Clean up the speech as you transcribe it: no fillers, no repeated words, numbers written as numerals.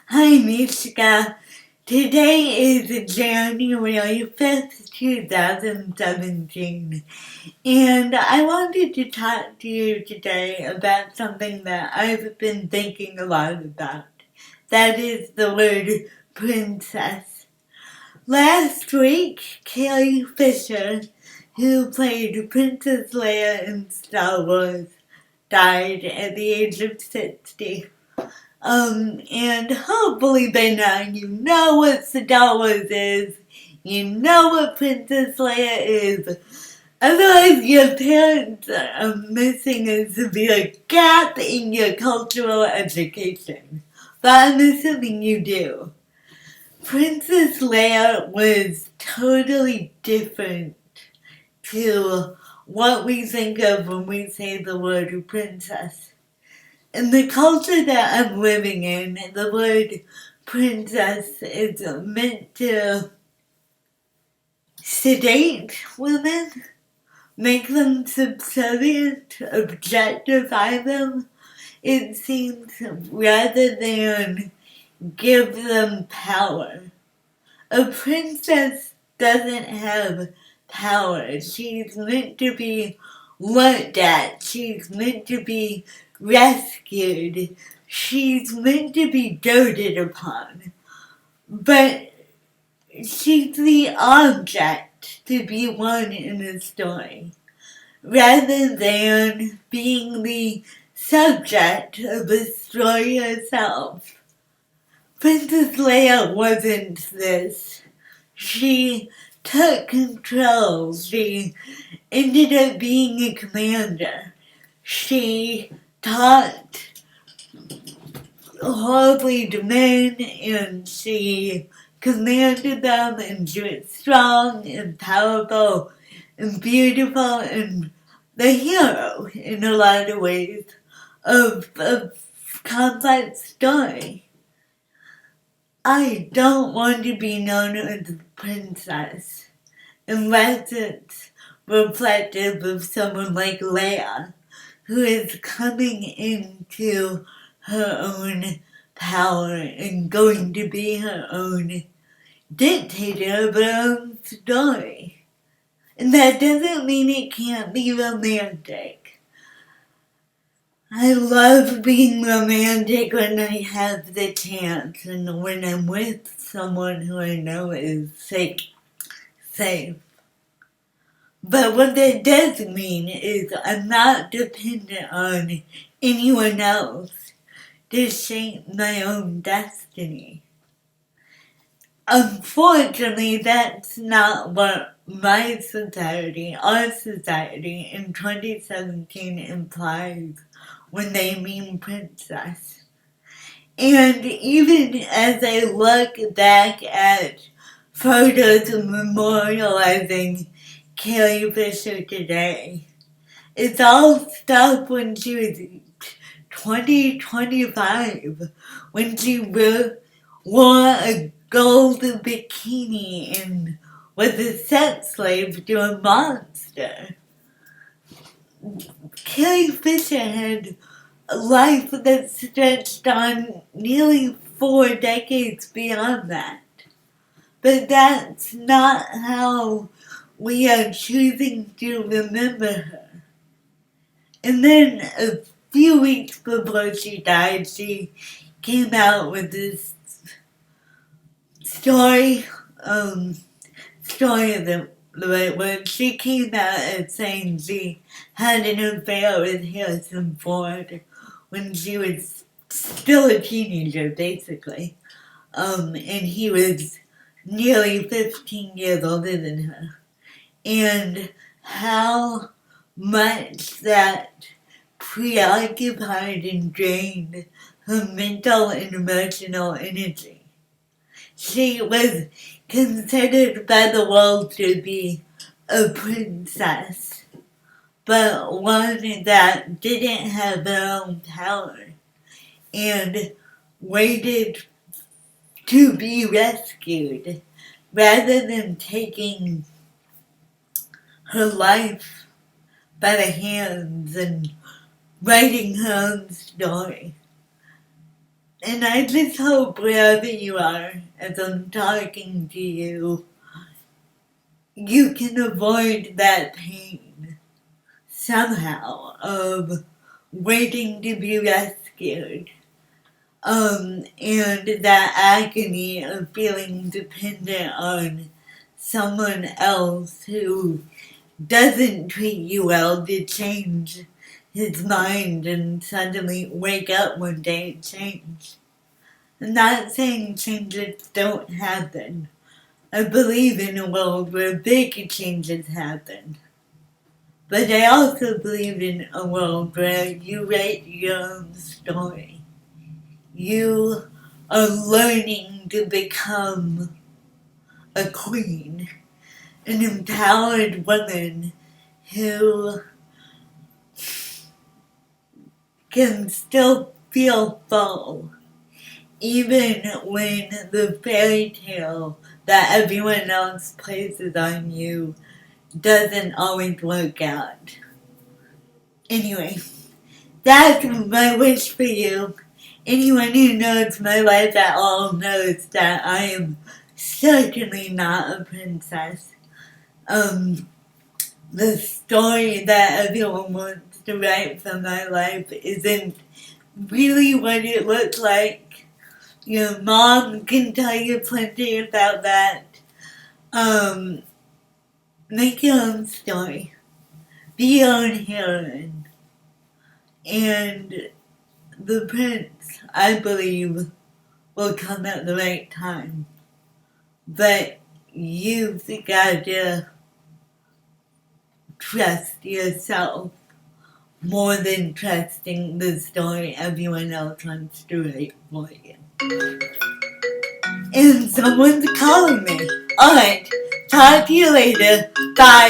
Hi, Mishka. Today is January 5th, 2017, and I wanted to talk to you today about something that I've been thinking a lot about. That is the word princess. Last week, Carrie Fisher, who played Princess Leia in Star Wars, died at the age of 60. And hopefully by now you know what Star Wars is. You know what Princess Leia is. Otherwise, your parents are missing a severe gap in your cultural education. But I'm assuming you do. Princess Leia was totally different to what we think of when we say the word princess. In the culture that I'm living in, the word princess is meant to sedate women, make them subservient, objectify them, it seems, rather than give them power. A princess doesn't have power. She's meant to be looked at. She's meant to be rescued. She's meant to be doted upon. But she's the object to be won in a story, rather than being the subject of the story herself. Princess Leia wasn't this. She took control. She ended up being a commander. She taught horribly to men, and she commanded them, and she was strong and powerful and beautiful and the hero in a lot of ways of a complex story. I don't want to be known as a princess unless it's reflective of someone like Leia, who is coming into her own power and going to be her own dictator of her own story. And that doesn't mean it can't be romantic. I love being romantic when I have the chance and when I'm with someone who I know is safe. But what that does mean is I'm not dependent on anyone else to shape my own destiny. Unfortunately, that's not what my society, our society in 2017 implies when they mean princess. And even as I look back at photos memorializing Carrie Fisher today, it's all stuff when she was 25, when she wore a gold bikini and was a sex slave to a monster. Carrie Fisher had a life that stretched on nearly 4 decades beyond that. But that's not how we are choosing to remember her. And then a few weeks before she died, she came out with this story is the right word. She came out as saying she had an affair with Harrison Ford when she was still a teenager, basically. And he was nearly 15 years older than her. And how much that preoccupied and drained her mental and emotional energy. She was considered by the world to be a princess, but one that didn't have her own power and waited to be rescued rather than taking her life by the hands and writing her own story. And I just hope wherever you are, as I'm talking to you, you can avoid that pain somehow of waiting to be rescued. And that agony of feeling dependent on someone else who doesn't treat you well to change his mind and suddenly wake up one day and change. I'm not saying changes don't happen. I believe in a world where big changes happen. But I also believe in a world where you write your own story. You are learning to become a queen, an empowered woman who can still feel full, even when the fairy tale that everyone else places on you doesn't always work out. Anyway, that's my wish for you. Anyone who knows my life at all knows that I am certainly not a princess. The story that everyone wants to write for my life isn't really what it looks like. Your mom can tell you plenty about that. Make your own story. Be your own heroine. And the prince, I believe, will come at the right time. But you've got to trust yourself more than trusting the story everyone else wants to write for you. And someone's calling me. Alright, talk to you later. Bye.